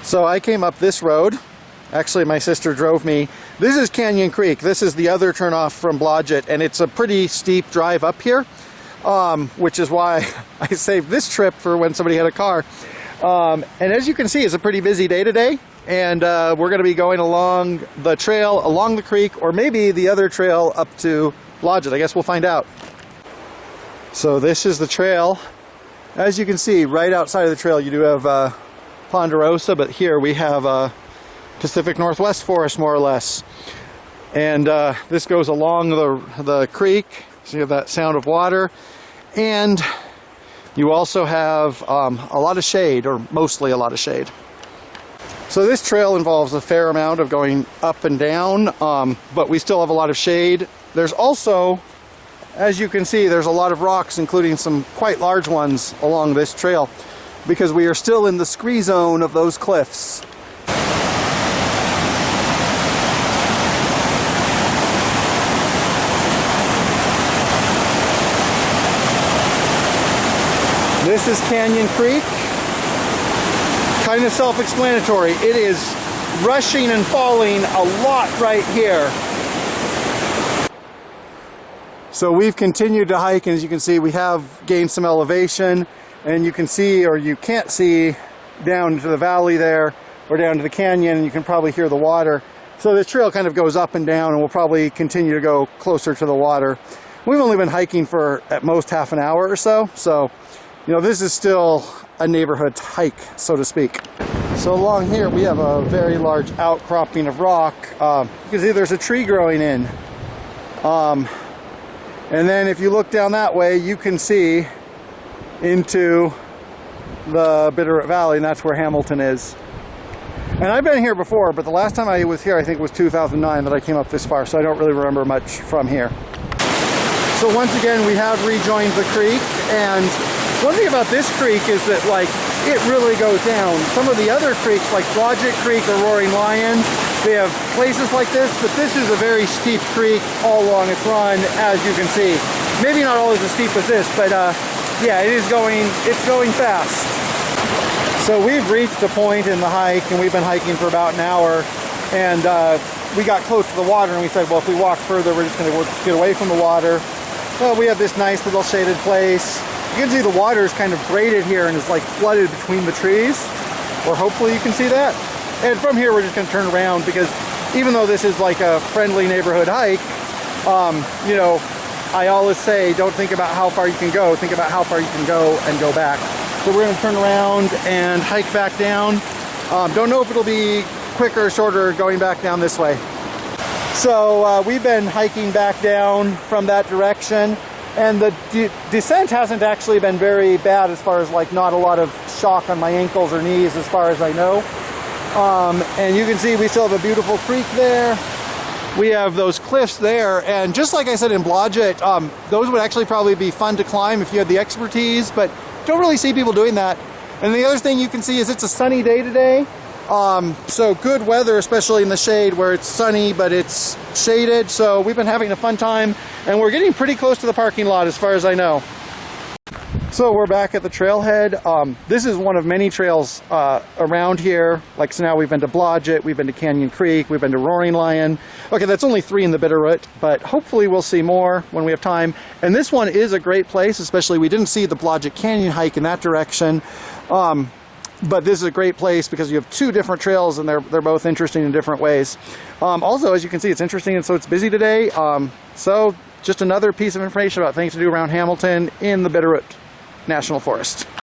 So I came up this road. Actually, my sister drove me. This is Canyon Creek. This is the other turnoff from Blodgett, and it's a pretty steep drive up here, which is why I saved this trip for when somebody had a car. And as you can see, it's a pretty busy day today, and we're going to be going along the trail, along the creek, or maybe the other trail up to Blodgett. I guess we'll find out. So this is the trail. As you can see, right outside of the trail, you do have Ponderosa, but here we have Pacific Northwest Forest, more or less. And this goes along the creek, so you have that sound of water. And you also have a lot of shade, or mostly a lot of shade. So this trail involves a fair amount of going up and down, but we still have a lot of shade. There's also, as you can see, there's a lot of rocks, including some quite large ones along this trail, because we are still in the scree zone of those cliffs. This is Canyon Creek. Kind of self-explanatory. It is rushing and falling a lot right here. So we've continued to hike, and as you can see, we have gained some elevation, and you can see, or you can't see, down to the valley there, or down to the canyon, and you can probably hear the water. So the trail kind of goes up and down, and we'll probably continue to go closer to the water. We've only been hiking for at most half an hour or so, you know, this is still a neighborhood hike, so to speak. So along here we have a very large outcropping of rock. You can see there's a tree growing in. And then if you look down that way, you can see into the Bitterroot Valley, and that's where Hamilton is. And I've been here before, but the last time I was here, I think was 2009 that I came up this far, so I don't really remember much from here. So once again, we have rejoined the creek, and one thing about this creek is that, like, it really goes down. Some of the other creeks, like Blodgett Creek or Roaring Lion, they have places like this, but this is a very steep creek all along its run, as you can see. Maybe not always as steep as this, but yeah, it's going fast. So we've reached a point in the hike, and we've been hiking for about an hour, and we got close to the water, and we said, well, if we walk further, we're just going to get away from the water. Well, we have this nice little shaded place. You can see the water is kind of braided here and is like flooded between the trees, or hopefully you can see that. And from here we're just going to turn around, because even though this is like a friendly neighborhood hike, you know, I always say don't think about how far you can go, think about how far you can go and go back. So we're going to turn around and hike back down. Don't know if it'll be quicker or shorter going back down this way. So we've been hiking back down from that direction. And the descent hasn't actually been very bad, as far as like not a lot of shock on my ankles or knees, as far as I know. And you can see we still have a beautiful creek there. We have those cliffs there, and just like I said in Blodgett, those would actually probably be fun to climb if you had the expertise, but don't really see people doing that. And the other thing you can see is it's a sunny day today. So good weather, especially in the shade where it's sunny but it's shaded. So we've been having a fun time, and we're getting pretty close to the parking lot as far as I know. So we're back at the trailhead. This is one of many trails around here. Like, so now we've been to Blodgett, we've been to Canyon Creek, we've been to Roaring Lion. Okay, that's only 3 in the Bitterroot, but hopefully we'll see more when we have time. And this one is a great place, especially we didn't see the Blodgett Canyon hike in that direction. But this is a great place because you have 2 different trails, and they're both interesting in different ways. Also, as you can see, it's interesting, and so it's busy today. So just another piece of information about things to do around Hamilton in the Bitterroot National Forest.